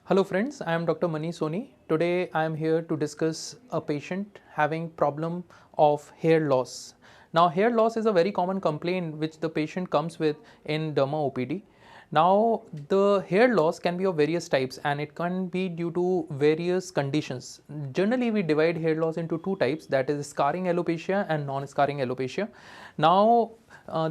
Hello friends, I am Dr. Mani Soni. Today I am here to discuss a patient having problem of hair loss. Now hair loss is a very common complaint which the patient comes with in derma OPD. Now the hair loss can be of various types and it can be due to various conditions. Generally we divide hair loss into two types, that is scarring alopecia and non-scarring alopecia. Now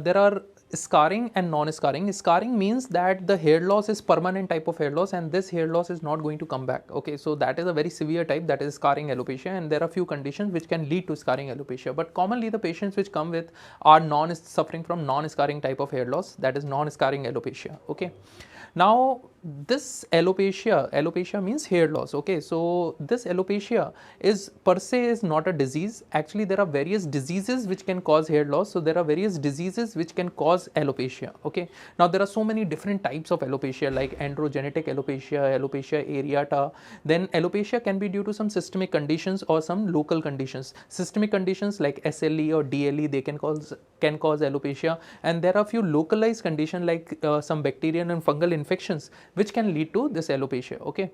there are scarring and non-scarring. Scarring means that the hair loss is permanent type of hair loss and this hair loss is not going to come back. Okay, so that is a very severe type, that is scarring alopecia, and there are few conditions which can lead to scarring alopecia. But commonly the patients which come with are suffering from non-scarring type of hair loss, that is non-scarring alopecia. Okay. Now this alopecia means hair loss. Okay, so this alopecia is per se is not a disease. Actually there are various diseases which can cause hair loss. So there are various diseases which can cause alopecia. Okay, now there are so many different types of alopecia like androgenetic alopecia, alopecia areata. Then alopecia can be due to some systemic conditions or some local conditions. Systemic conditions like SLE or DLE, they can cause alopecia, and there are few localized conditions like some bacterial and fungal infections which can lead to this alopecia. Okay,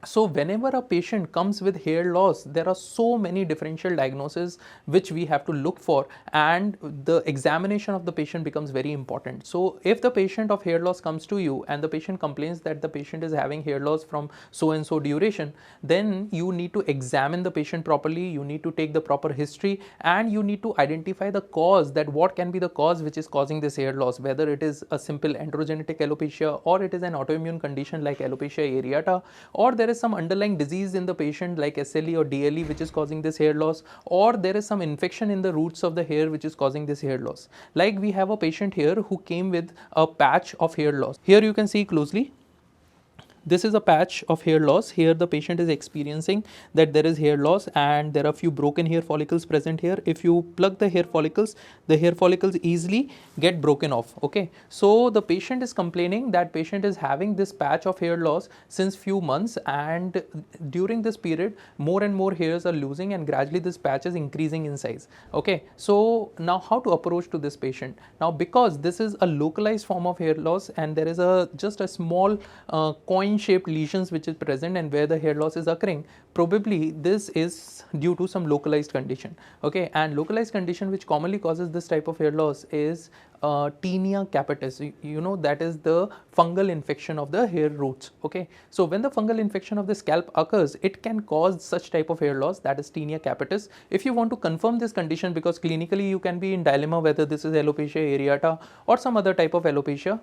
so whenever a patient comes with hair loss, there are so many differential diagnoses which we have to look for, and the examination of the patient becomes very important. So if the patient of hair loss comes to you and the patient complains that the patient is having hair loss from so and so duration, then you need to examine the patient properly, you need to take the proper history, and you need to identify the cause, that what can be the cause which is causing this hair loss, whether it is a simple androgenetic alopecia or it is an autoimmune condition like alopecia areata, or there is some underlying disease in the patient like SLE or DLE which is causing this hair loss, or there is some infection in the roots of the hair which is causing this hair loss. Like we have a patient here who came with a patch of hair loss. Here you can see closely. This is a patch of hair loss. Here the patient is experiencing that there is hair loss and there are few broken hair follicles present here. If you pluck the hair follicles easily get broken off. Okay, so the patient is complaining that patient is having this patch of hair loss since few months, and during this period more and more hairs are losing and gradually this patch is increasing in size. Okay, so now how to approach to this patient? Now because this is a localized form of hair loss and there is just a small coin shaped lesions which is present and where the hair loss is occurring, probably this is due to some localized condition. Okay, and localized condition which commonly causes this type of hair loss is Tinea capitis. You know, that is the fungal infection of the hair roots. Okay, so when the fungal infection of the scalp occurs, it can cause such type of hair loss, that is Tinea capitis. If you want to confirm this condition, because clinically you can be in dilemma whether this is alopecia areata or some other type of alopecia.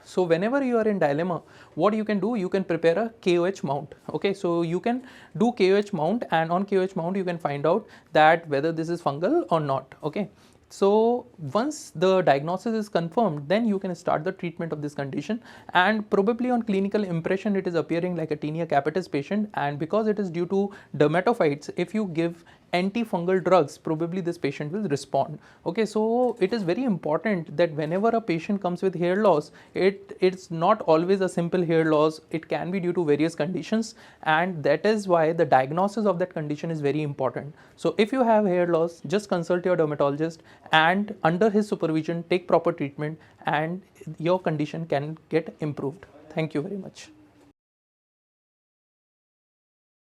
So whenever you are in dilemma, what you can do, you can prepare a KOH mount. Okay, so you can do KOH mount, and on KOH mount you can find out that whether this is fungal or not. Okay, so once the diagnosis is confirmed, then you can start the treatment of this condition, and probably on clinical impression it is appearing like a Tinea capitis patient, and because it is due to dermatophytes, if you give antifungal drugs, probably this patient will respond. Okay, so it is very important that whenever a patient comes with hair loss, it's not always a simple hair loss. It can be due to various conditions, and that is why the diagnosis of that condition is very important. So if you have hair loss, just consult your dermatologist and under his supervision take proper treatment and your condition can get improved. Thank you very much.